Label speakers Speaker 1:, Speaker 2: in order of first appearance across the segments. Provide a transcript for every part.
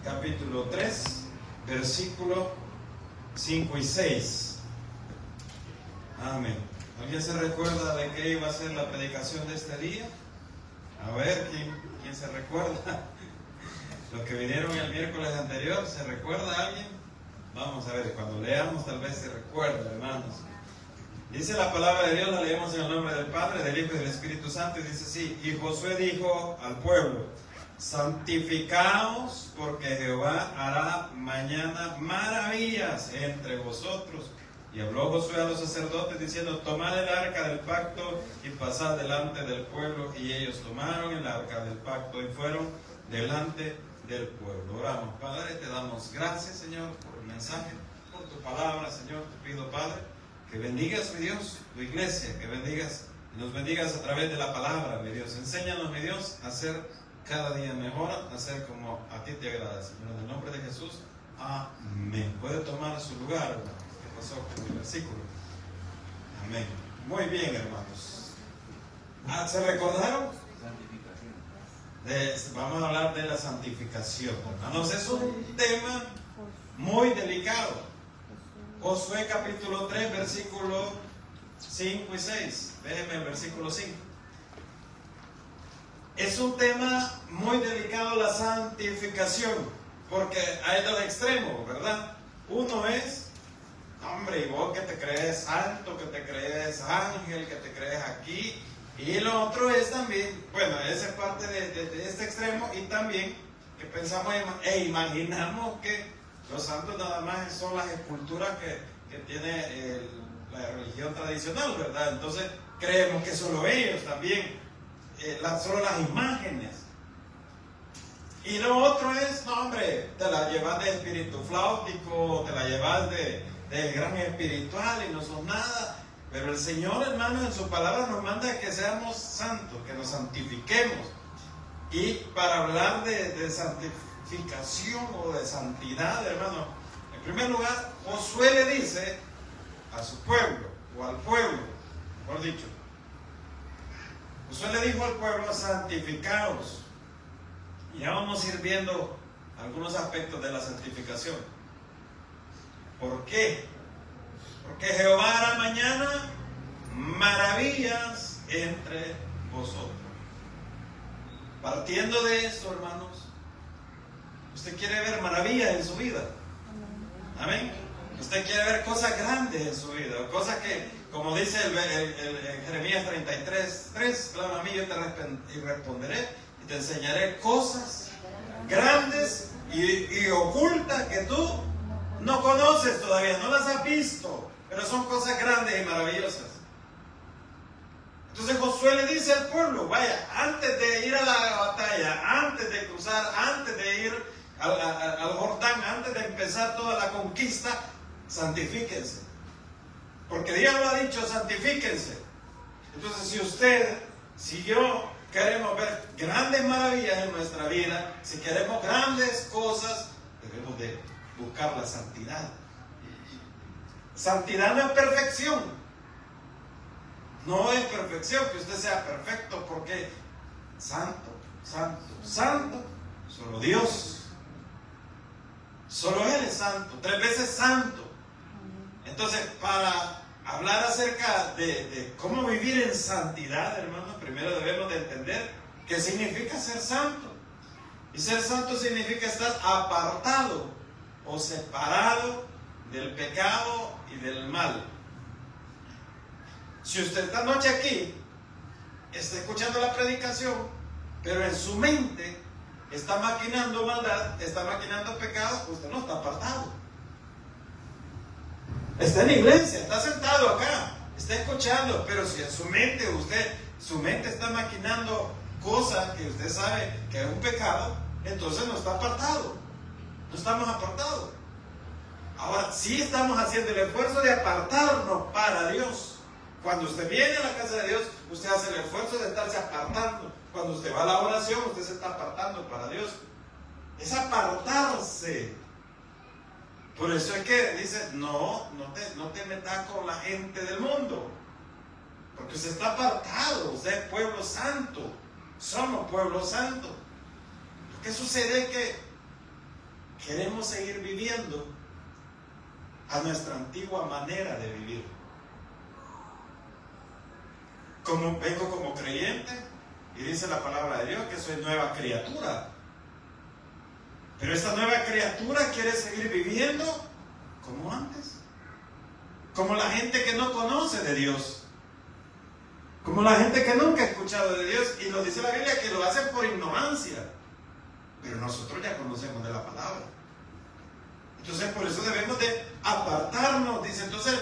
Speaker 1: capítulo 3, versículo 5 y 6. Amén. ¿Alguien se recuerda de qué iba a ser la predicación de este día? A ver, ¿quién se recuerda? Los que vinieron el miércoles anterior, ¿se recuerda alguien? Vamos a ver, cuando leamos tal vez se recuerda, hermanos. Dice la palabra de Dios, la leemos en el nombre del Padre, del Hijo y del Espíritu Santo, y dice así: y Josué dijo al pueblo: santificaos, porque Jehová hará mañana maravillas entre vosotros. Y habló Josué a los sacerdotes diciendo: tomad el arca del pacto y pasad delante del pueblo. Y ellos tomaron el arca del pacto y fueron delante del pueblo. Oramos. Padre, te damos gracias, Señor, por el mensaje, por tu palabra, Señor. Te pido, Padre, que bendigas, mi Dios, tu iglesia, que bendigas y nos bendigas a través de la palabra, mi Dios. Enséñanos, mi Dios, a ser cada día mejor, a ser como a ti te agrada, Señor. En el nombre de Jesús, amén. Puede tomar su lugar, hermano. ¿Qué pasó con el versículo? Amén. Muy bien, hermanos. ¿Se recordaron? Vamos a hablar de la santificación, hermanos. Es un tema muy delicado. Josué capítulo 3, versículo 5 y 6. Déjenme el versículo 5. Es un tema muy delicado la santificación, porque hay dos extremos, ¿verdad? Uno es, hombre, y vos que te crees santo, que te crees ángel, que te crees aquí. Y lo otro es también, bueno, esa es parte de este extremo, y también que pensamos e imaginamos que los santos nada más son las esculturas que tiene la religión tradicional, ¿verdad? Entonces creemos que solo ellos también, solo las imágenes. Y lo otro es, no hombre, te la llevas de espíritu flautico, te la llevas del gran espiritual y no son nada. Pero el Señor, hermano, en su palabra nos manda que seamos santos, que nos santifiquemos. Y para hablar de santificación o de santidad, hermano, en primer lugar, Josué le dice a su pueblo, o al pueblo, mejor dicho, Josué le dijo al pueblo: santificaos. Y ya vamos a ir viendo algunos aspectos de la santificación. ¿Por qué? Porque Jehová hará mañana maravillas entre vosotros. Partiendo de esto, hermanos, usted quiere ver maravillas en su vida. Amén. Usted quiere ver cosas grandes en su vida, cosas que, como dice el Jeremías 33:3, clama a mí, yo te responderé y te enseñaré cosas grandes y ocultas que tú no conoces todavía, no las has visto, pero son cosas grandes y maravillosas. Entonces Josué le dice al pueblo: vaya, antes de ir a la batalla, antes de cruzar, antes de ir al Jordán, antes de empezar toda la conquista, santifíquense. Porque Dios lo ha dicho: santifíquense. Entonces, si usted, si yo queremos ver grandes maravillas en nuestra vida, si queremos grandes cosas, debemos de buscar la santidad. Santidad no es perfección. No es perfección que usted sea perfecto, porque santo, santo, santo, solo Dios. Solo Él es santo, 3 veces santo. Entonces, para hablar acerca de cómo vivir en santidad, hermanos, primero debemos de entender qué significa ser santo. Y ser santo significa estar apartado o separado del pecado y del mal. Si usted esta noche aquí está escuchando la predicación, pero en su mente está maquinando maldad, está maquinando pecado, usted no está apartado. Está en la iglesia, está sentado acá, está escuchando, pero si en su mente está maquinando cosas que usted sabe que es un pecado, entonces no está apartado. No estamos apartados. Ahora, sí estamos haciendo el esfuerzo de apartarnos para Dios. Cuando usted viene a la casa de Dios, usted hace el esfuerzo de estarse apartando. Cuando usted va a la oración, usted se está apartando para Dios. Es apartarse. Por eso es que dice: no te metas con la gente del mundo. Porque usted está apartado, usted es pueblo santo. Somos pueblo santo. Lo que sucede es que queremos seguir viviendo a nuestra antigua manera de vivir. Vengo como creyente y dice la palabra de Dios que soy nueva criatura. Pero esta nueva criatura quiere seguir viviendo como antes. Como la gente que no conoce de Dios. Como la gente que nunca ha escuchado de Dios. Y lo dice la Biblia que lo hacen por ignorancia. Pero nosotros ya conocemos de la palabra. Entonces por eso debemos de apartarnos. Dice, entonces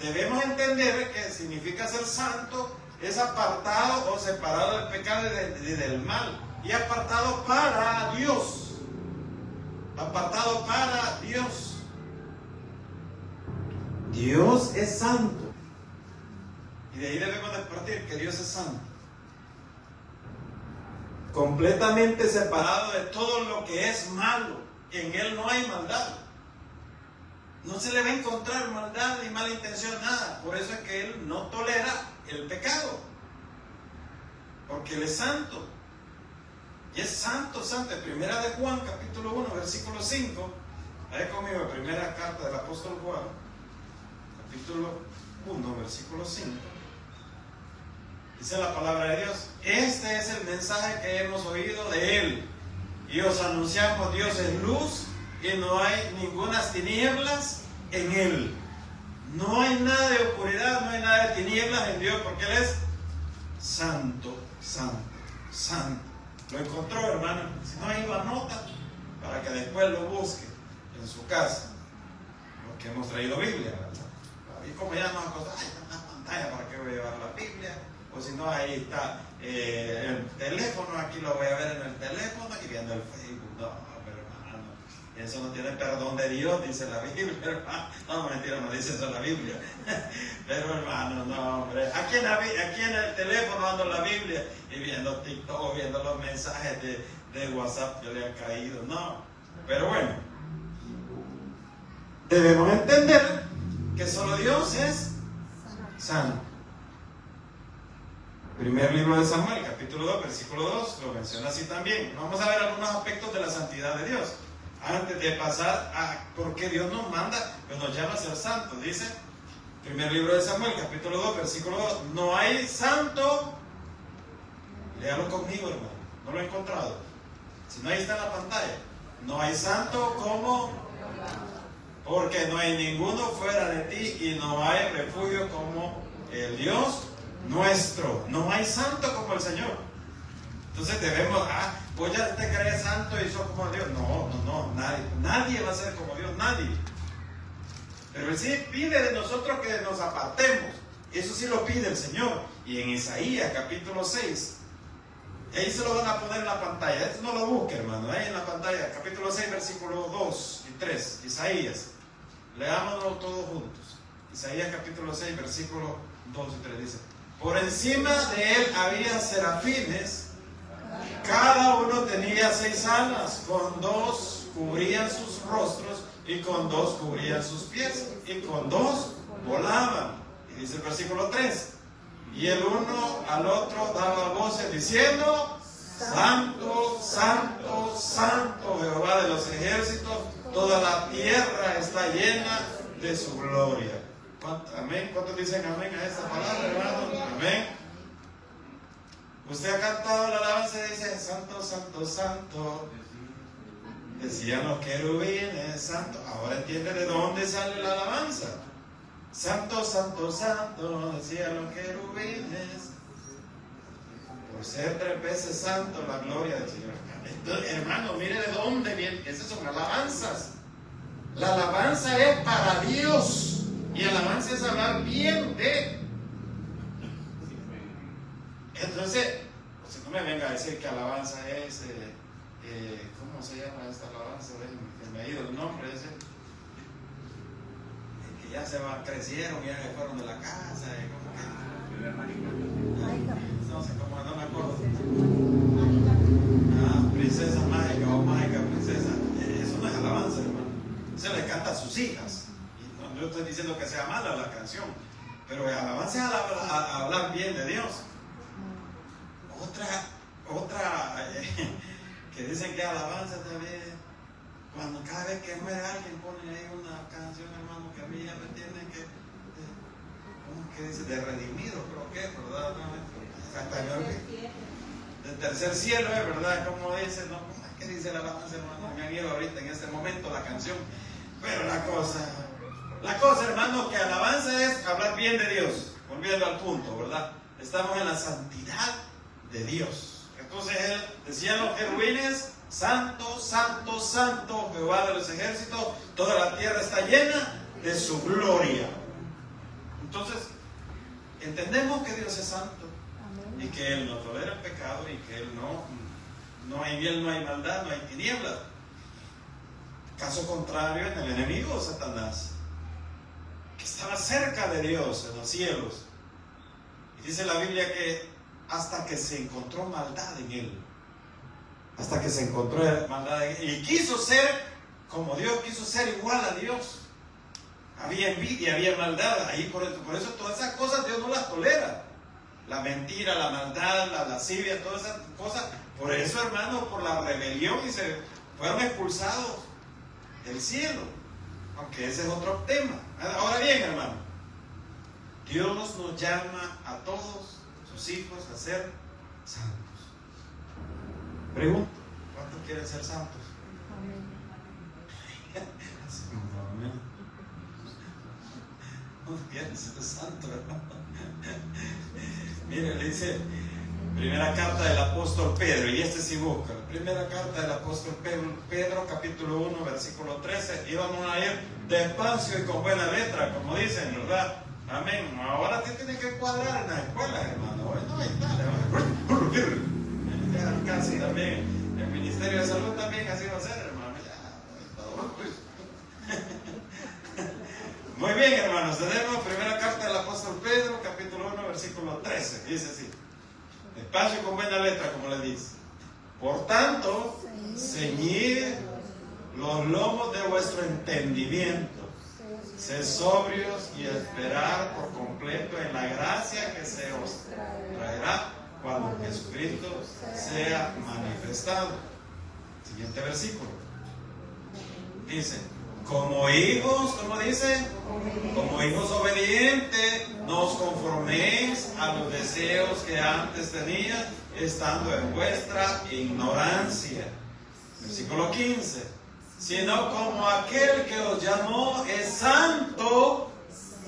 Speaker 1: debemos entender que significa ser santo es apartado o separado del pecado y del mal. Y apartado para Dios. Apartado para Dios. Dios es santo. Y de ahí debemos de partir que Dios es santo. Completamente separado de todo lo que es malo. En Él no hay maldad. No se le va a encontrar maldad ni mala intención, nada. Por eso es que Él no tolera el pecado. Porque Él es santo. Y es santo, santo. En primera de Juan, capítulo 1, versículo 5. Ahí conmigo, primera carta del apóstol Juan, capítulo 1, versículo 5. Dice la palabra de Dios: este es el mensaje que hemos oído de Él. Y os anunciamos: Dios es luz y no hay ningunas tinieblas en Él. No hay nada de oscuridad, no hay nada de tinieblas en Dios, porque Él es santo, santo, santo. Lo encontró, hermano. Si no, ahí lo anota para que después lo busque en su casa. Porque hemos traído Biblia, ¿verdad? Y como ya nos acostamos, ay, está en la pantalla, ¿para qué voy a llevar la Biblia? O si no, ahí está el teléfono, aquí lo voy a ver en el teléfono y viendo el Facebook. No, pero hermano, eso no tiene perdón de Dios, dice la Biblia, hermano. No, mentira, no dice eso la Biblia. Pero hermano, no, hombre. Aquí en el teléfono ando la Biblia y viendo TikTok, viendo los mensajes de WhatsApp que le han caído. No, pero bueno. Debemos entender que solo Dios es santo. Primer libro de Samuel, capítulo 2, versículo 2, lo menciona así también. Vamos a ver algunos aspectos de la santidad de Dios. Antes de pasar a por qué Dios nos manda, pues nos llama a ser santos. Dice, primer libro de Samuel, capítulo 2, versículo 2. No hay santo, léalo conmigo, hermano, no lo he encontrado. Si no, ahí está en la pantalla. No hay santo como, porque no hay ninguno fuera de ti y no hay refugio como el Dios nuestro. No hay santo como el Señor. Entonces debemos, pues ya te crees santo y sos como Dios. No, nadie va a ser como Dios, nadie. Pero Él sí pide de nosotros que nos apartemos. Eso sí lo pide el Señor. Y en Isaías capítulo 6, ahí se lo van a poner en la pantalla. Esto no lo busque, hermano, ahí en la pantalla, capítulo 6, versículos 2 y 3, Isaías. Leámoslo todos juntos. Isaías capítulo 6, versículos 2 y 3 dice: por encima de él había serafines, cada uno tenía 6 alas, con 2 cubrían sus rostros y con 2 cubrían sus pies y con 2 volaban. Y dice el versículo 3: y el uno al otro daba voces diciendo: santo, santo, santo, Jehová de los ejércitos, toda la tierra está llena de su gloria. Amén. ¿Cuántos dicen amén a esta palabra, hermano? Amén. Usted ha cantado la alabanza y dice: santo, santo, santo. Decían los querubines, santo. Ahora entiende de dónde sale la alabanza. Santo, santo, santo, decían los querubines. Por ser 3 veces santo, la gloria del Señor. Entonces, hermano, mire de dónde viene. Esas son alabanzas. La alabanza es para Dios. Y alabanza es hablar bien de. Entonces, pues no me venga a decir que alabanza es, ¿cómo se llama esta alabanza? Me ha ido el nombre ese. Que ya se van, crecieron, ya se fueron de la casa. ¿Cómo que? No sé cómo, no me acuerdo. Princesa mágica o mágica princesa. Eso no es alabanza, hermano. Se le canta a sus hijas. Yo estoy diciendo que sea mala la canción, pero alabanza es hablar bien de Dios. Otra que dicen que alabanza también, Cuando cada vez que muere alguien pone ahí una canción, hermano, que a mí ya me tiene que, ¿cómo es que dice? De redimido, creo que, ¿verdad? Del tercer cielo, ¿es verdad? ¿Cómo dice? No, ¿cómo es que dice la alabanza, hermano? Me han ido ahorita en este momento la canción. Pero la cosa, hermano, que alabanza es hablar bien de Dios. Volviendo al punto, ¿verdad? Estamos en la santidad de Dios. Entonces él decía los querubines: santo, santo, santo, Jehová de los ejércitos, toda la tierra está llena de su gloria. Entonces, entendemos que Dios es santo y que Él no tolera el pecado y que Él en Él no hay maldad, no hay tinieblas. Caso contrario en el enemigo, Satanás, que estaba cerca de Dios en los cielos. Y dice la Biblia que hasta que se encontró maldad en él. Hasta que se encontró maldad en él. Y quiso ser como Dios, quiso ser igual a Dios. Había envidia, había maldad. Ahí por eso todas esas cosas Dios no las tolera. La mentira, la maldad, la lascivia, todas esas cosas. Por eso, hermano, por la rebelión y se fueron expulsados del cielo. Aunque ese es otro tema. Ahora bien, hermano, Dios nos llama a todos sus hijos a ser santos. Pregunto, ¿cuántos quieren ser santos? Amén. ¿Cuántos quieren ser santos, hermano? Mire, le dice primera carta del apóstol Pedro, y sí busca, primera carta del apóstol Pedro, capítulo 1, versículo 13, y vamos a ir despacio y con buena letra, como dicen, ¿verdad? Amén. Ahora te tiene que cuadrar en la escuela, hermano. No, ahí está, casi también. El Ministerio de Salud también así va a ser, hermano. Muy bien, hermanos. Tenemos primera carta del apóstol Pedro, capítulo 1, versículo 13. Dice así. Despacio y con buena letra, como le dice. Por tanto, ceñid los lomos de vuestro entendimiento. Sed sobrios y esperar por completo en la gracia que se os traerá cuando Jesucristo sea manifestado. Siguiente versículo. Dice, como hijos, ¿cómo dice? Como hijos obedientes, no os conforméis a los deseos que antes tenías, estando en vuestra ignorancia. Versículo 15. Sino como aquel que os llamó es santo,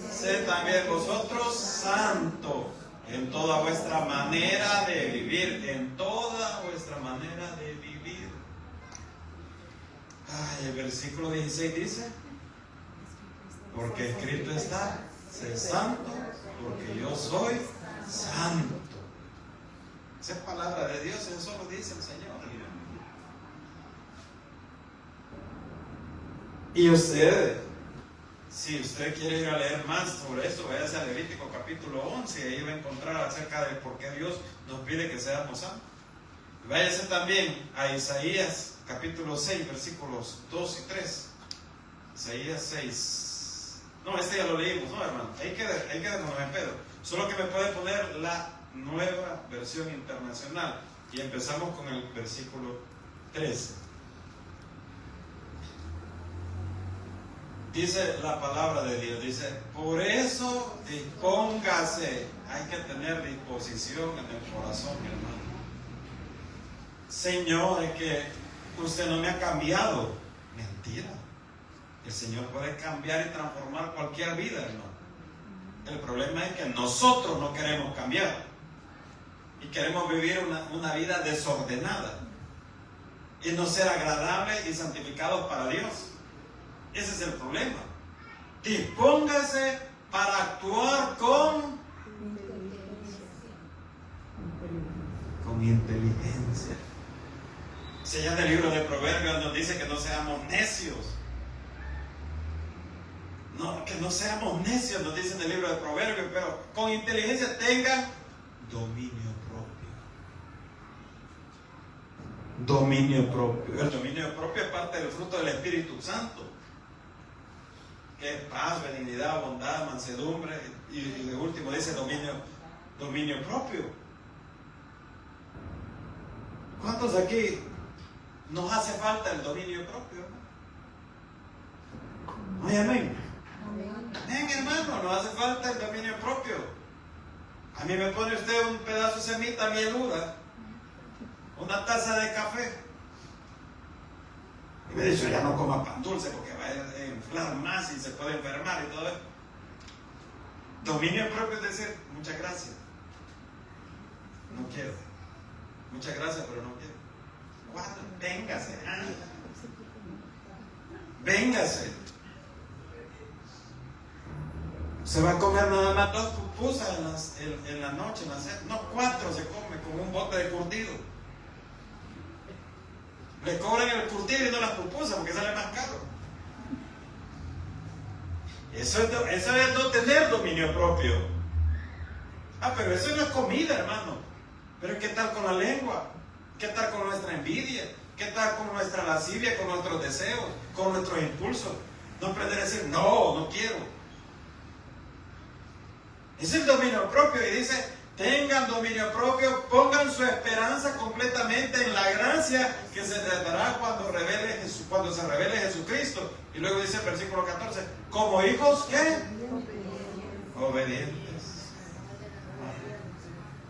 Speaker 1: sed también vosotros santos en toda vuestra manera de vivir, en toda vuestra manera de vivir. El versículo 16 dice, porque escrito está, sé santo, porque yo soy santo. Esa es palabra de Dios, eso lo dice el Señor. Y usted, si usted quiere ir a leer más sobre esto, váyase a Levítico capítulo 11, y ahí va a encontrar acerca de por qué Dios nos pide que seamos santos. Váyase también a Isaías capítulo 6, versículos 2 y 3. Isaías 6. No, este ya lo leímos, ¿no, hermano? Ahí quedémonos en Pedro. Solo que me puede poner la nueva versión internacional. Y empezamos con el versículo 13. Dice la palabra de Dios, dice, por eso dispóngase, hay que tener disposición en el corazón, mi hermano. Señor, es que usted no me ha cambiado. Mentira. El Señor puede cambiar y transformar cualquier vida, hermano. El problema es que nosotros no queremos cambiar y queremos vivir una vida desordenada y no ser agradables y santificados para Dios. Ese es el problema. Dispóngase para actuar con inteligencia. Si ya en el libro de Proverbios nos dice que no seamos necios. No, que no seamos necios, nos dice en el libro de Proverbios, pero con inteligencia tengan dominio propio. Dominio propio. El dominio propio es parte del fruto del Espíritu Santo, que es paz, benignidad, bondad, mansedumbre, y de último dice dominio propio. ¿Cuántos aquí nos hace falta el dominio propio? ¿Ay, amén? Amén, hermano, no hace falta el dominio propio. A mí me pone usted un pedazo de semita mieluda, una taza de café, y me dice, ya no coma pan dulce porque va a inflar más y se puede enfermar y todo eso. Dominio propio es decir, muchas gracias, no quiero. Muchas gracias, pero no quiero. ¿Cuándo? Véngase. Véngase. Se va a comer nada más 2 pupusas en la noche, en la cena. No, 4 se come con un bote de curtido. Le cobran el curtido y no las pupusas porque sale más caro. Eso es no tener dominio propio. Pero eso no es comida, hermano. Pero ¿qué tal con la lengua? ¿Qué tal con nuestra envidia? ¿Qué tal con nuestra lascivia, con nuestros deseos, con nuestros impulsos? No aprender a decir, no quiero. Es el dominio propio y dice, tengan dominio propio, pongan su esperanza completamente en la gracia que se les dará cuando se revele Jesucristo. Y luego dice el versículo 14, como hijos, ¿qué? Obedientes.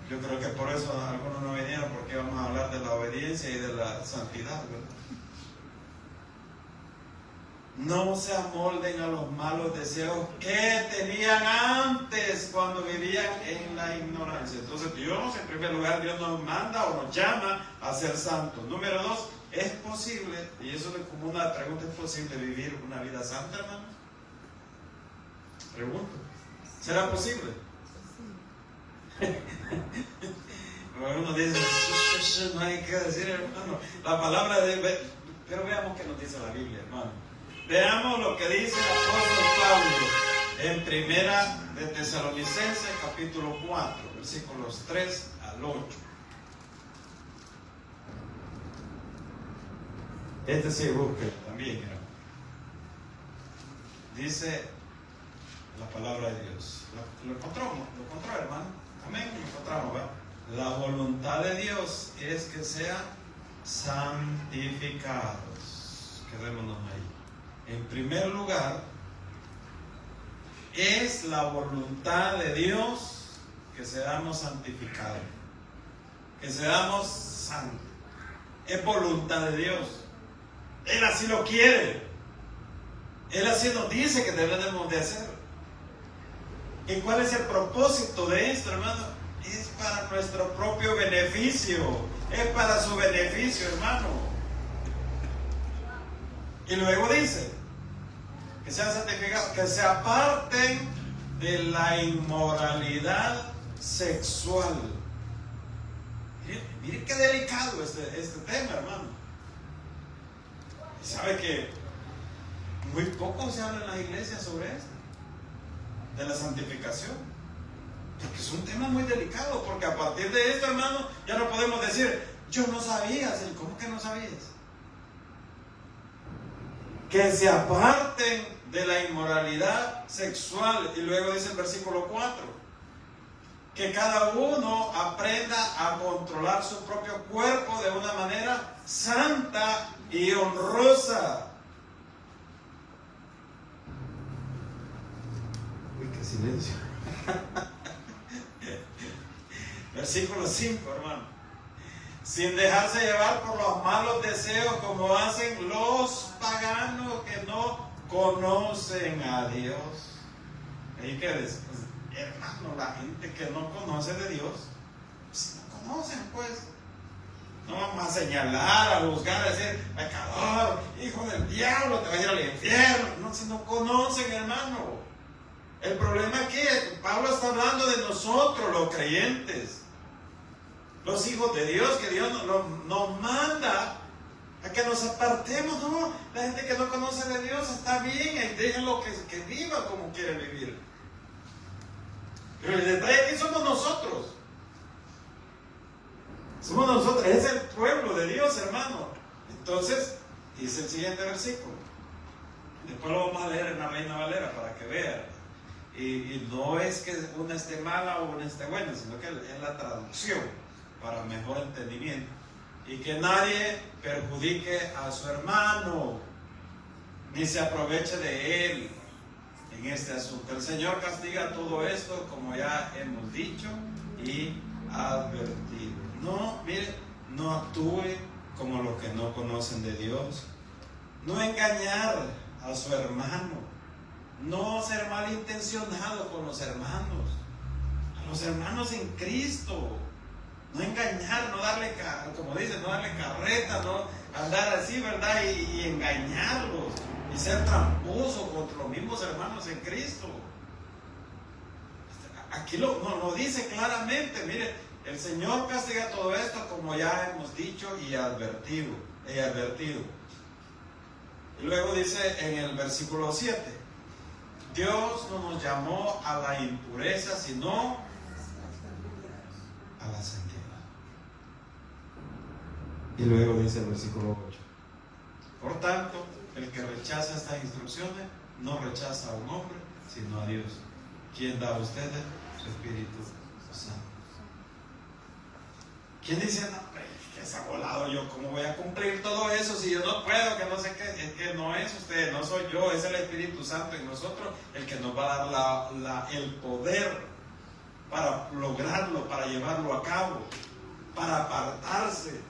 Speaker 1: Yo creo que por eso algunos no vinieron, porque vamos a hablar de la obediencia y de la santidad, ¿verdad? No se amolden a los malos deseos que tenían antes cuando vivían en la ignorancia. Entonces Dios, en primer lugar, Dios nos manda o nos llama a ser santos. Número 2, ¿es posible? Y eso es como una pregunta, ¿es posible vivir una vida santa, hermano? Pregunto, ¿será posible? Uno dice, no hay que decir, hermano, la palabra de... Pero veamos qué nos dice la Biblia, hermano. Veamos lo que dice el apóstol Pablo en Primera de Tesalonicenses, capítulo 4, versículos 3 al 8. Este sí busque también, hermano. Dice la palabra de Dios. ¿Lo encontró, hermano? Amén, lo encontramos, ¿verdad? La voluntad de Dios es que sean santificados. Quedémonos ahí. En primer lugar, es la voluntad de Dios que seamos santificados, que seamos santos. Es voluntad de Dios. Él así lo quiere. Él así nos dice que debemos de hacer. ¿Y cuál es el propósito de esto, hermano? Es para nuestro propio beneficio. Es para su beneficio, hermano. Y luego dice que sean santificados, que se aparten de la inmoralidad sexual. Miren qué delicado este tema, hermano. Y sabe que muy poco se habla en las iglesias sobre esto, de la santificación, porque es un tema muy delicado, porque a partir de esto, hermano, ya no podemos decir, yo no sabía. ¿Cómo que no sabías? Que se aparten de la inmoralidad sexual. Y luego dice el versículo 4, que cada uno aprenda a controlar su propio cuerpo de una manera santa y honrosa. Uy, qué silencio. Versículo 5, hermano. Sin dejarse llevar por los malos deseos como hacen los paganos que no conocen a Dios. ¿Y qué es? Pues, hermano, la gente que no conoce de Dios, pues no conocen, pues. No vamos a señalar, a juzgar, a decir, pecador, hijo del diablo, te vas a ir al infierno. No, si no conocen, hermano. El problema aquí es que Pablo está hablando de nosotros, los creyentes, los hijos de Dios, que Dios nos manda a que nos apartemos. No, la gente que no conoce de Dios está bien, y déjenlo que viva como quiere vivir. Pero el detalle aquí somos nosotros. Somos nosotros, es el pueblo de Dios, hermano. Entonces, dice el siguiente versículo. Después lo vamos a leer en la Reina Valera para que vean. Y no es que una esté mala o una esté buena, sino que es la traducción para mejor entendimiento. Y que nadie perjudique a su hermano. ni se aproveche de él en este asunto. El Señor castiga todo esto, como ya hemos dicho y advertido. No, mire, no actúe como los que no conocen de Dios. No engañar a su hermano. No ser malintencionado con los hermanos. A los hermanos en Cristo. No engañar, no darle, como dicen, no darle carreta, no andar así, ¿verdad? Y engañarlos. Y ser tramposo contra los mismos hermanos en Cristo. Aquí lo dice claramente, mire, el Señor castiga todo esto, como ya hemos dicho y advertido. Y luego dice en el versículo 7, Dios no nos llamó a la impureza, sino a la santidad. Y luego dice el versículo 8, por tanto, el que rechaza estas instrucciones no rechaza a un hombre, sino a Dios, quien da a ustedes su Espíritu Santo. ¿Quién dice, no, que se ha volado yo, cómo voy a cumplir todo eso si yo no puedo, que no sé qué? Es que no es usted, no soy yo, es el Espíritu Santo en nosotros el que nos va a dar el poder para lograrlo, para llevarlo a cabo, para apartarse.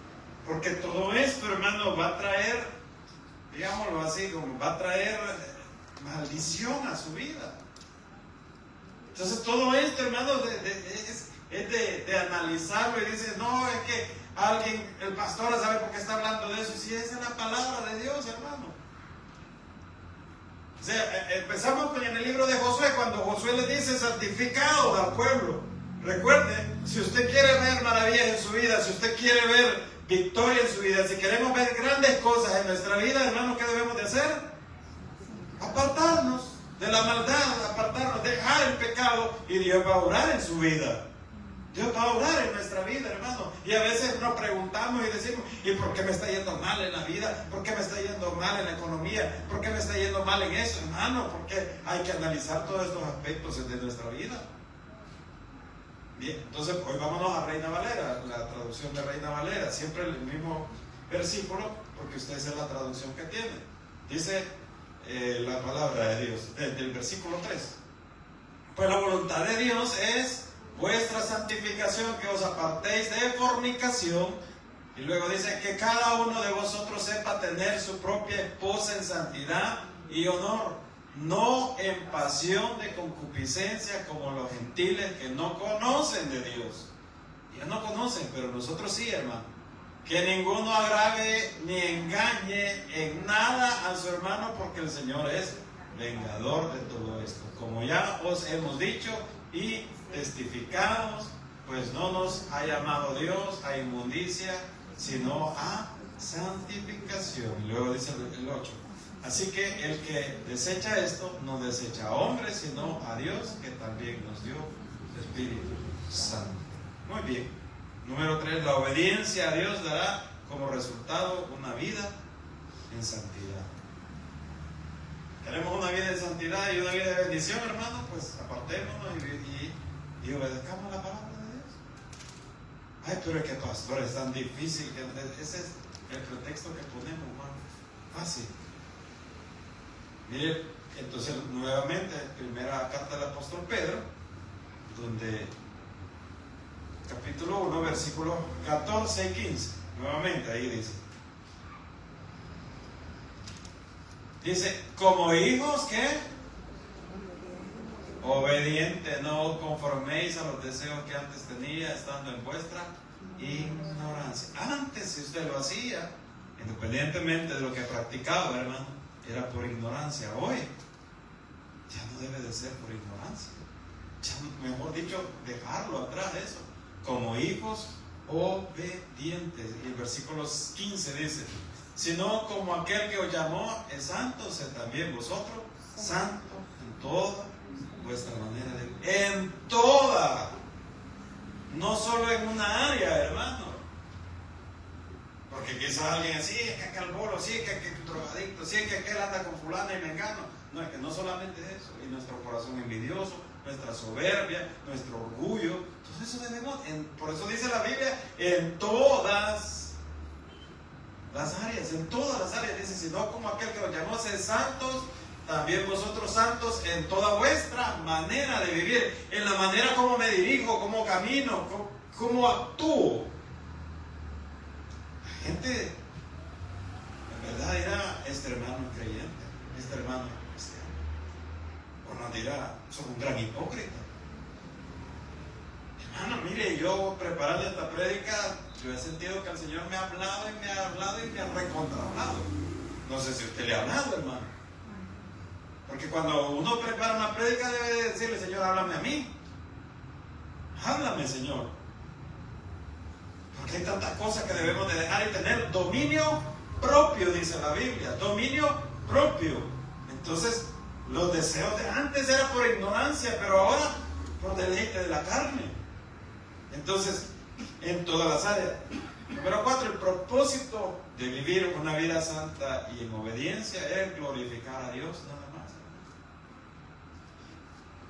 Speaker 1: Porque todo esto, hermano, va a traer, digámoslo así, como va a traer maldición a su vida. Entonces todo esto, hermano, es de analizarlo y dice, no, es que alguien, el pastor sabe por qué está hablando de eso. Si esa es la palabra de Dios, hermano. O sea, empezamos en el libro de Josué, cuando Josué le dice, santificaos al pueblo. Recuerde, si usted quiere ver maravillas en su vida, si usted quiere ver victoria en su vida, si queremos ver grandes cosas en nuestra vida, hermano, ¿qué debemos de hacer? Apartarnos de la maldad, apartarnos, dejar el pecado, y Dios va a orar en su vida. Dios va a orar en nuestra vida, hermano. Y a veces nos preguntamos y decimos, ¿y por qué me está yendo mal en la vida? ¿Por qué me está yendo mal en la economía? ¿Por qué me está yendo mal en eso, hermano? Porque hay que analizar todos estos aspectos de nuestra vida. Bien, entonces hoy vámonos a Reina Valera, la traducción de Reina Valera, siempre el mismo versículo, porque ustedes es la traducción que tienen. Dice la palabra de Dios, desde el versículo 3. Pues la voluntad de Dios es vuestra santificación, que os apartéis de fornicación. Y luego dice que cada uno de vosotros sepa tener su propia esposa en santidad y honor, no en pasión de concupiscencia como los gentiles que no conocen de Dios. Ellos no conocen, pero nosotros sí, hermano. Que ninguno agrave ni engañe en nada a su hermano, porque el Señor es vengador de todo esto. Como ya os hemos dicho y testificamos, pues no nos ha llamado Dios a inmundicia, sino a santificación. Y luego dice el 8. Así que el que desecha esto, no desecha a hombres, sino a Dios, que también nos dio el Espíritu Santo. Muy bien. Número 3, la obediencia a Dios dará como resultado una vida en santidad. Queremos una vida en santidad y una vida de bendición, hermano, pues apartémonos y obedezcamos la palabra de Dios. Ay, pero es que pastor, es tan difícil, que ese es el pretexto que ponemos, hermano. Fácil. Mire, entonces nuevamente, primera carta del apóstol Pedro, donde capítulo 1, versículos 14 y 15, nuevamente ahí dice, como hijos, ¿qué? Obedientes, no os conforméis a los deseos que antes tenía, estando en vuestra ignorancia. Antes, si usted lo hacía, independientemente de lo que practicaba, hermano, era por ignorancia. Hoy ya no debe de ser por ignorancia, ya, mejor dicho, dejarlo atrás eso, como hijos obedientes. Y el versículo 15 dice, sino como aquel que os llamó es santo, sed también vosotros santos en toda vuestra manera de vivir. En toda, no solo en una área, hermano. Porque quizás alguien así, es que aquel bolo, sí, es que aquel drogadicto, sí, es que aquel anda con fulano y mengano. No, es que no solamente eso, y nuestro corazón envidioso, nuestra soberbia, nuestro orgullo, todo eso debemos, por eso dice la Biblia, en todas las áreas, en todas las áreas. Dice, sino como aquel que os llamó a ser santos, también vosotros santos en toda vuestra manera de vivir, en la manera como me dirijo, como camino, como actúo. La gente, en verdad, dirá, este hermano es creyente, este hermano es cristiano. O nos dirá, sos un gran hipócrita. Hermano, mire, yo preparando esta prédica, yo he sentido que el Señor me ha hablado y me ha hablado y me ha recontrahablado. No sé si usted le ha hablado, hermano. Porque cuando uno prepara una prédica debe decirle, Señor, háblame a mí. Háblame, Señor. Porque hay tantas cosas que debemos de dejar y tener dominio propio, dice la Biblia. Dominio propio. Entonces, los deseos de antes eran por ignorancia, pero ahora por deleite de la carne. Entonces, en todas las áreas. Número 4, el propósito de vivir una vida santa y en obediencia es glorificar a Dios nada más.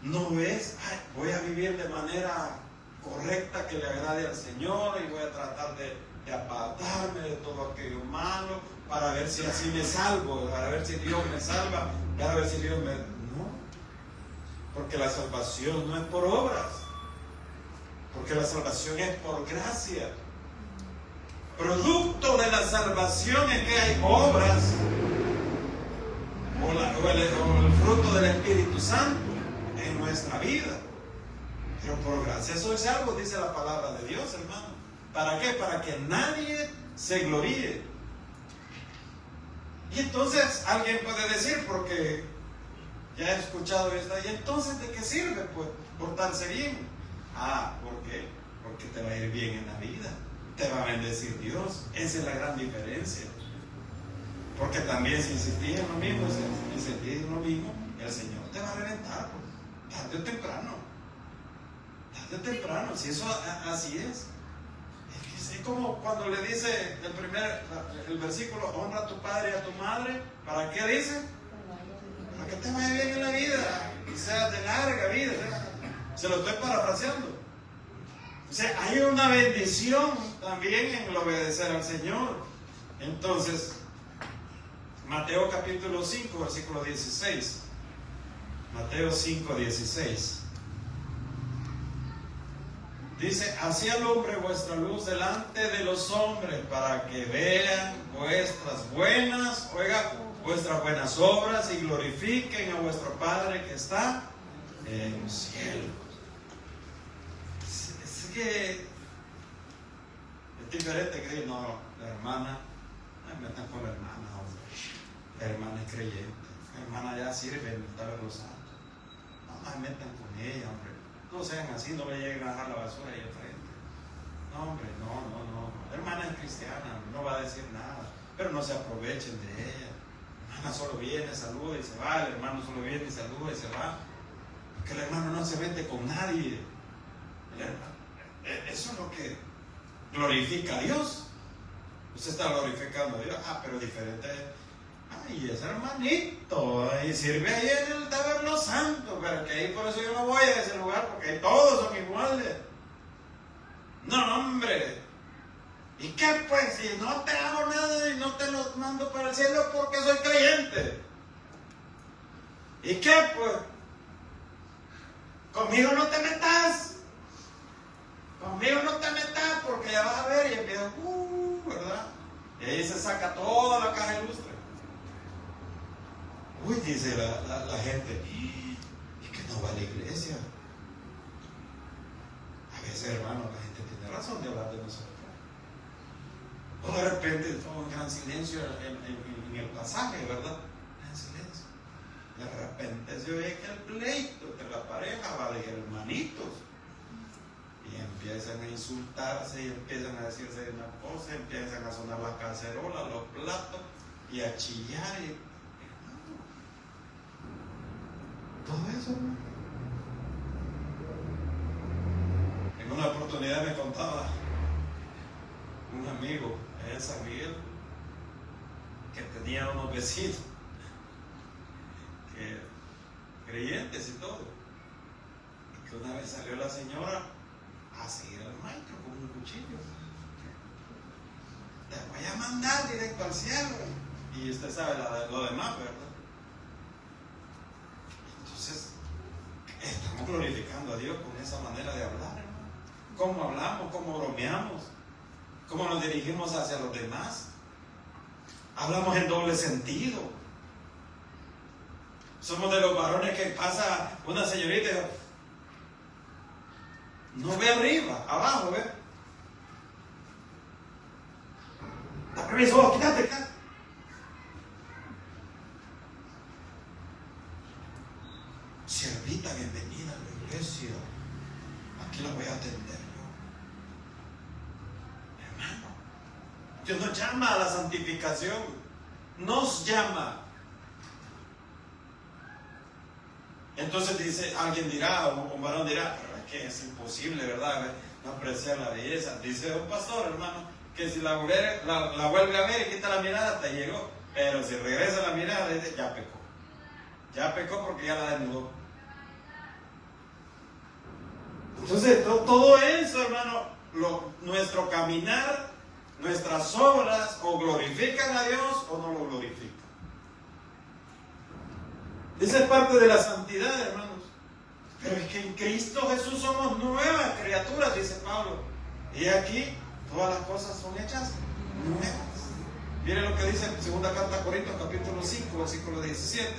Speaker 1: No es, voy a vivir de manera correcta que le agrade al Señor y voy a tratar de apartarme de todo aquello malo para ver si así me salvo, para ver si Dios me salva, para ver si Dios me... No, porque la salvación no es por obras, porque la salvación es por gracia. Producto de la salvación es que hay obras o el fruto del Espíritu Santo en nuestra vida. Pero por gracia soy salvo, dice la palabra de Dios, hermano. ¿Para qué? Para que nadie se gloríe. Y entonces alguien puede decir, porque ya he escuchado esto, ¿y entonces de qué sirve? Pues portarse bien. ¿Por qué? Porque te va a ir bien en la vida, te va a bendecir Dios. Esa es la gran diferencia. Porque también si insistís en lo mismo, el Señor te va a reventar, tarde o temprano. Tarde o temprano, si eso así es. Es como cuando le dice el versículo, honra a tu padre y a tu madre. ¿Para qué dice? Para que te vaya bien en la vida y seas de larga vida. Se lo estoy parafraseando. O sea, hay una bendición también en el obedecer al Señor. Entonces, Mateo capítulo 5, versículo 16. Mateo 5, 16. Dice, así alumbre vuestra luz delante de los hombres, para que vean vuestras buenas obras y glorifiquen a vuestro Padre que está en los cielos. Es que es diferente que no, la hermana, me metan con la hermana, hombre. La hermana es creyente, la hermana ya sirve en el altar de los santos. No me metan con ella, hombre. No sean así, no le lleguen a dejar la basura ahí enfrente. No, hombre, no. La hermana es cristiana, no va a decir nada, pero no se aprovechen de ella. La hermana solo viene, saluda y se va. El hermano solo viene y saluda y se va. Porque el hermano no se mete con nadie. Eso es lo que glorifica a Dios. Usted está glorificando a Dios, pero diferente es. Y ese hermanito, y sirve ahí en el altar de los santos, pero que ahí por eso yo no voy a ese lugar, porque ahí todos son iguales. No, hombre. ¿Y qué pues? Si no te hago nada y no te los mando para el cielo porque soy creyente. ¿Y qué pues? Conmigo no te metas. Conmigo no te metas porque ya vas a ver y empieza, ¿verdad? Y ahí se saca toda la caja ilustre. Dice la gente, ¿y que no va a la iglesia? A veces, hermano, la gente tiene razón de hablar de nosotros. O de repente, un gran silencio en el pasaje, ¿verdad? Gran silencio. De repente se oye que el pleito entre la pareja va de hermanitos. Y empiezan a insultarse y empiezan a decirse una cosa, empiezan a sonar las cacerolas, los platos y a chillar. Todo eso, ¿no? En una oportunidad me contaba un amigo en San Miguel que tenía unos vecinos que creyentes y todo, y que una vez salió la señora a seguir al maestro con un cuchillo. te voy a mandar directo al cielo. Y usted sabe lo demás, ¿verdad? Entonces, estamos glorificando a Dios con esa manera de hablar, hermano. ¿Cómo hablamos? ¿Cómo bromeamos? ¿Cómo nos dirigimos hacia los demás? Hablamos en doble sentido. Somos de los varones que pasa una señorita y no ve arriba, abajo, ve. Da permiso, quítate, quítate. Siervita, bienvenida a la iglesia. Aquí la voy a atender yo. Hermano, Dios nos llama a la santificación. Nos llama. Entonces dice, alguien dirá, un varón dirá, pero es que es imposible, ¿verdad? No apreciar la belleza. Dice un pastor, hermano, que si la vuelve a ver y quita la mirada, te llegó. Pero si regresa la mirada, dice, ya pecó. Ya pecó porque ya la desnudó. Entonces, todo eso, hermano, nuestro caminar, nuestras obras, o glorifican a Dios o no lo glorifican. Esa es parte de la santidad, hermanos. Pero es que en Cristo Jesús somos nuevas criaturas, dice Pablo. Y aquí todas las cosas son hechas nuevas. Miren lo que dice en 2 carta a Corintios, capítulo 5, versículo 17.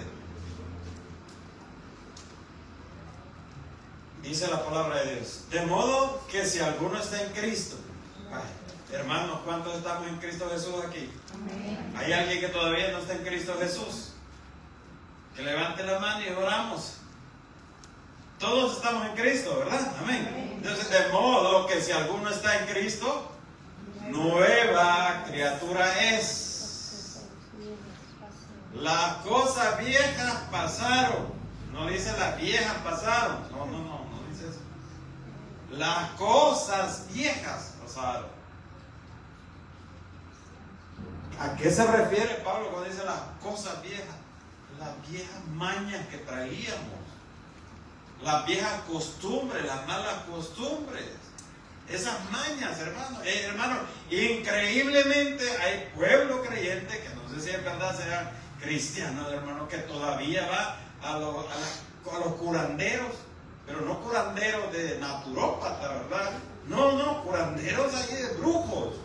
Speaker 1: Dice la palabra de Dios: de modo que si alguno está en Cristo, hermanos, ¿cuántos estamos en Cristo Jesús aquí? Amén. ¿Hay alguien que todavía no está en Cristo Jesús? Que levante la mano y oramos. Todos estamos en Cristo, ¿verdad? Amén. Entonces, de modo que si alguno está en Cristo, nueva criatura es. Las cosas viejas pasaron. No dice las viejas pasaron. No dice eso. Las cosas viejas pasaron. ¿A qué se refiere Pablo cuando dice las cosas viejas? Las viejas mañas que traíamos, las viejas costumbres, las malas costumbres, esas mañas, hermano, increíblemente hay pueblo creyente, que no sé si en verdad sean cristianos, hermano, que todavía va a los curanderos, pero no curanderos de naturópata, ¿verdad? No, curanderos ahí de brujos.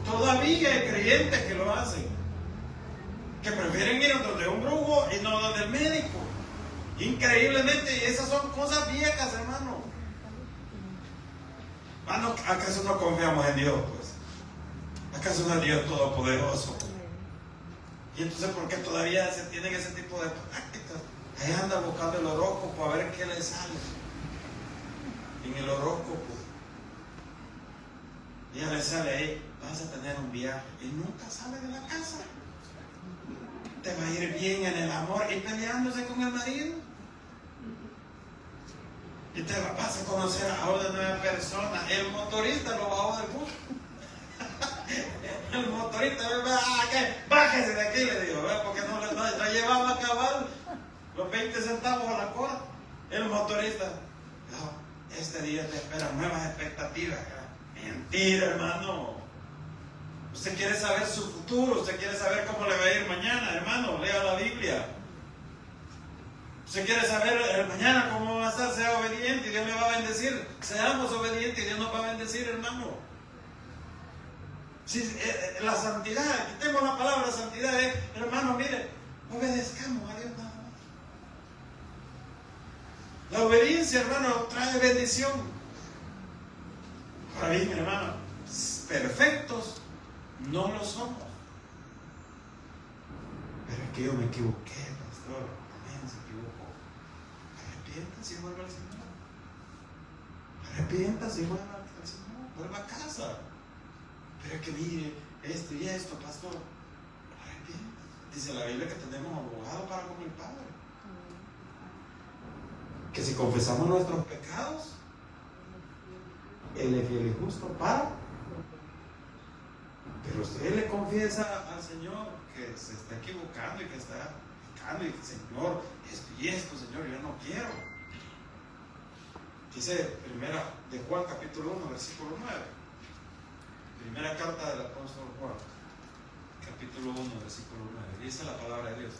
Speaker 1: Todavía hay creyentes que lo hacen, que prefieren ir donde un brujo y no donde el médico. Increíblemente, esas son cosas viejas, hermano. ¿Acaso no confiamos en Dios, pues? ¿Acaso no es Dios todopoderoso? Y entonces, ¿por qué todavía se tienen ese tipo de prácticas? Ahí anda buscando el horóscopo a ver qué le sale en el horóscopo. Y ya le sale ahí: vas a tener un viaje, y nunca sale de la casa. Te va a ir bien en el amor, y peleándose con el marido. Y te vas a conocer a una nueva persona. El motorista lo bajó del bus. El motorista, bájese de aquí, le digo, porque no llevaba a cabal los 20 centavos a la cuota. El motorista: no, este día te esperan nuevas expectativas. Mentira, hermano. Usted quiere saber su futuro, usted quiere saber cómo le va a ir mañana, hermano, lea la Biblia. Usted quiere saber mañana cómo va a estar, sea obediente y Dios le va a bendecir. Seamos obedientes y Dios nos va a bendecir, hermano. Si, la santidad, quitemos la palabra santidad, hermano, mire, obedezcamos a Dios nada más. La obediencia, hermano, trae bendición. Ahora bien, hermano, perfectos no lo somos. Pero es que yo me equivoqué, pastor. También se equivocó. Arrepiéntase y vuelva al Señor. Arrepiéntase y vuelva al Señor. Vuelva a casa. Pero es que mire, esto y esto, pastor. Arrepiéntase. Dice la Biblia que tenemos abogado para con el Padre. Que si confesamos nuestros pecados, Él es fiel y justo para. Pero usted le confiesa al Señor que se está equivocando y que está pecando y que, Señor, esto y esto, Señor, yo no quiero. Dice primera de Juan, capítulo 1, versículo 9. Primera carta del apóstol Juan, capítulo 1, versículo 9. Dice la palabra de Dios: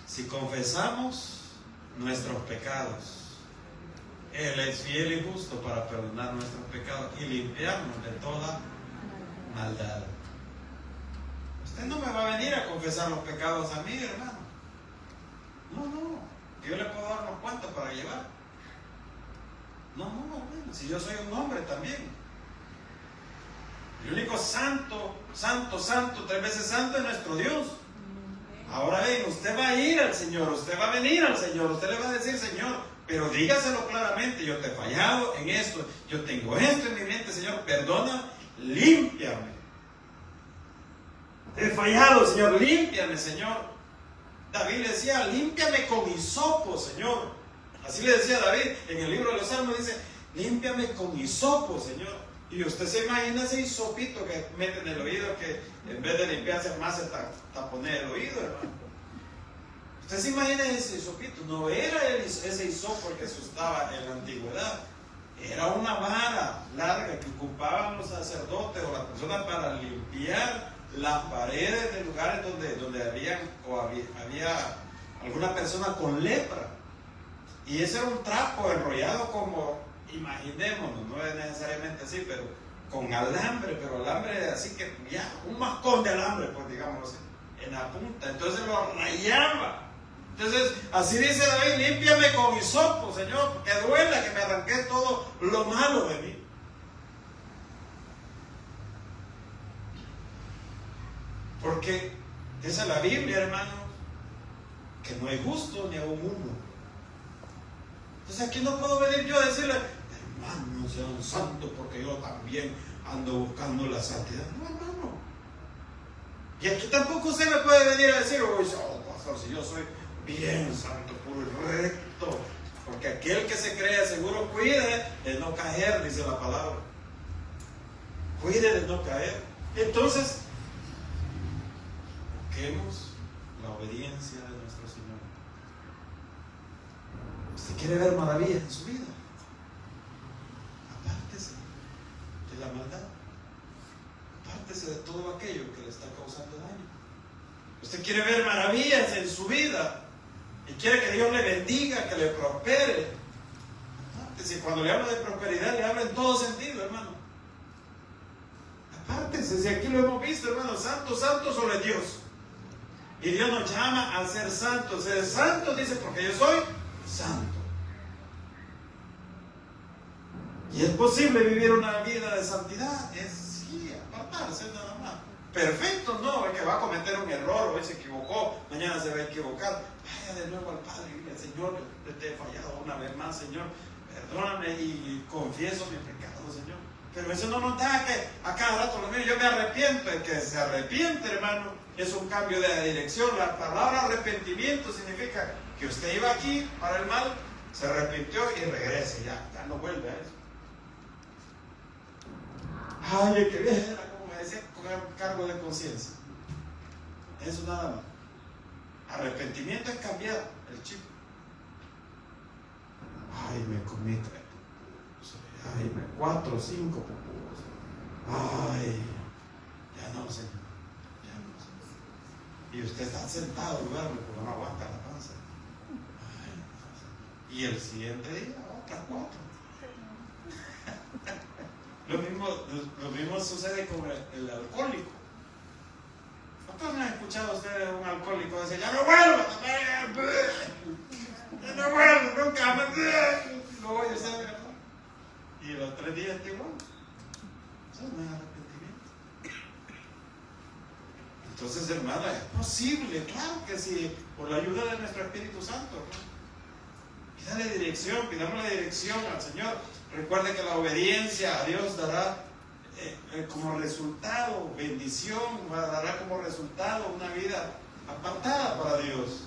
Speaker 1: si confesamos nuestros pecados, Él es fiel y justo para perdonar nuestros pecados y limpiarnos de toda maldad. Usted no me va a venir a confesar los pecados a mí, hermano. No. Yo le puedo dar unos cuantos para llevar. No, hermano. Si yo soy un hombre también. El único santo, 3 veces santo es nuestro Dios. Ahora bien, usted va a ir al Señor, usted va a venir al Señor, usted le va a decir: Señor, pero dígaselo claramente: yo te he fallado en esto, yo tengo esto en mi mente, Señor, perdona, límpiame. Te he fallado, Señor, límpiame, Señor. David le decía: límpiame con hisopo, Señor. Así le decía David en el libro de los Salmos, dice: límpiame con hisopo, Señor. Y usted se imagina ese hisopito que mete en el oído, que en vez de limpiarse más se taponea el oído, hermano. Usted se imagina ese hisopito. No era ese hisopo el que se usaba en la antigüedad. Era una vara larga que ocupaban los sacerdotes o las personas para limpiar las paredes de lugares donde había alguna persona con lepra. Y ese era un trapo enrollado como, imaginémonos, no es necesariamente así, pero con alambre, pero alambre así que ya, un mascón de alambre, pues digamos así, en la punta. Entonces lo rayaba. Entonces, así dice David: límpiame con hisopo, Señor, que duela, que me arranqué todo lo malo de mí. Porque esa es la Biblia, hermanos, que no hay justo ni aún uno. Entonces aquí no puedo venir yo a decirle: hermano, sea un santo, porque yo también ando buscando la santidad. No, hermano. Y aquí tampoco usted me puede venir a decir: pastor, si yo soy bien santo, puro y recto. Porque aquel que se cree seguro, cuide de no caer, dice la palabra. Cuide de no caer. Entonces, busquemos la obediencia de nuestro Señor. ¿Usted quiere ver maravillas en su vida? Apártese de la maldad. Apártese de todo aquello que le está causando daño. ¿Usted quiere ver maravillas en su vida y quiere que Dios le bendiga, que le prospere? Apártese. Cuando le hablo de prosperidad, le hablo en todo sentido, hermano. Apártese. Si aquí lo hemos visto, hermano: santo, santo solo es Dios. Y Dios nos llama a ser santos. Ser santos, dice, porque yo soy santo. Y es posible vivir una vida de santidad. Es sí, apartarse nada más. Perfecto, no, es que va a cometer un error, hoy se equivocó, mañana se va a equivocar. Vaya de nuevo al Padre y dile: Señor, yo te he fallado una vez más, Señor, perdóname y confieso mi pecado, Señor. Pero eso no nos da que a cada rato lo mío, yo me arrepiento. El que se arrepiente, hermano, es un cambio de dirección. La palabra arrepentimiento significa que usted iba aquí para el mal, se arrepintió y regrese, ya no vuelve a eso. Ay, qué bien, era como me decía, con cargo de conciencia. Eso nada más. Arrepentimiento es cambiar el chip. Ay, me comí 3. Ay, 4 o 5 pupusas. Ay, ya no, Señor. Ya no, Señor. Y usted está sentado, duerme, porque no aguanta la panza. Ay, y el siguiente día, otras 4. Lo mismo sucede con el alcohólico. ¿Cuántos han escuchado ustedes a un alcohólico decir: ya no vuelvo, ya no vuelvo, nunca más? Lo voy a hacer, ¿verdad? Y los 3 días está igual. Eso no es arrepentimiento. Entonces, hermana, es posible, claro que sí, por la ayuda de nuestro Espíritu Santo, ¿no? Pídale dirección, pidamos la dirección al Señor. Recuerde que la obediencia a Dios dará como resultado bendición, dará como resultado una vida apartada para Dios.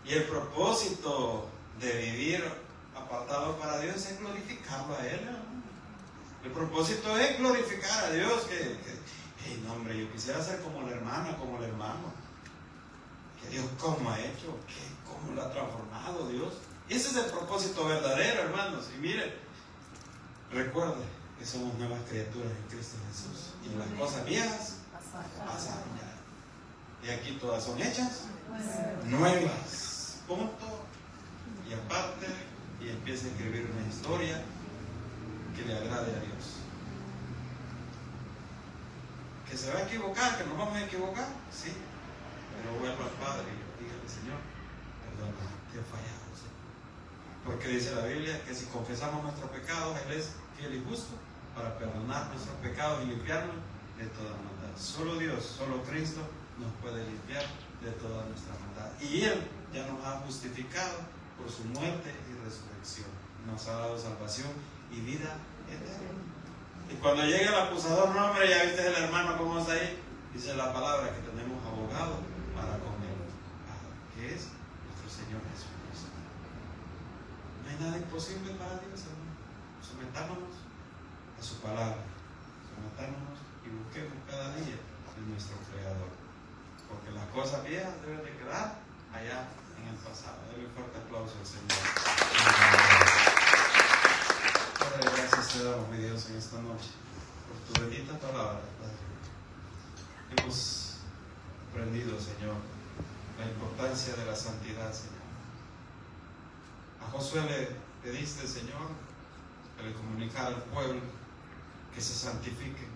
Speaker 1: Y el propósito de vivir apartado para Dios es glorificarlo a Él, ¿no? El propósito es glorificar a Dios. Hey, no, hombre, yo quisiera ser como la hermana, como el hermano. Que Dios cómo ha hecho, cómo lo ha transformado Dios. Ese es el propósito verdadero, hermanos. Y miren, recuerde, que somos nuevas criaturas en Cristo Jesús. Y las cosas viejas pasaron ya. Y aquí todas son hechas nuevas. Punto. Y aparte, y empieza a escribir una historia que le agrade a Dios. Que se va a equivocar, que nos vamos a equivocar, sí. Pero vuelva al Padre y dígale: Señor, perdona, te he fallado, Señor. Porque dice la Biblia que si confesamos nuestros pecados, Él es fiel y justo para perdonar nuestros pecados y limpiarnos de toda maldad. Solo Dios, solo Cristo nos puede limpiar de toda nuestra maldad. Y Él ya nos ha justificado por su muerte y resurrección. Nos ha dado salvación y vida eterna. Y cuando llega el acusador, no, hombre, ya viste el hermano cómo está ahí. Dice la palabra que tenemos abogado para con el Padre, que es nuestro Señor Jesucristo. No hay nada imposible para Dios, hermano. Sometámonos a su palabra, sometámonos y busquemos cada día en nuestro Creador, porque las cosas viejas deben de quedar allá en el pasado. Dale un fuerte aplauso al Señor. Padre, gracias te damos, mi Dios, en esta noche por tu bendita palabra, Padre. Hemos aprendido, Señor, la importancia de la santidad, Señor. A Josué le pediste, Señor, que le comunicara al pueblo que se santifiquen,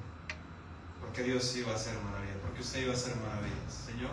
Speaker 1: porque Dios iba a hacer maravillas, porque usted iba a hacer maravillas, Señor.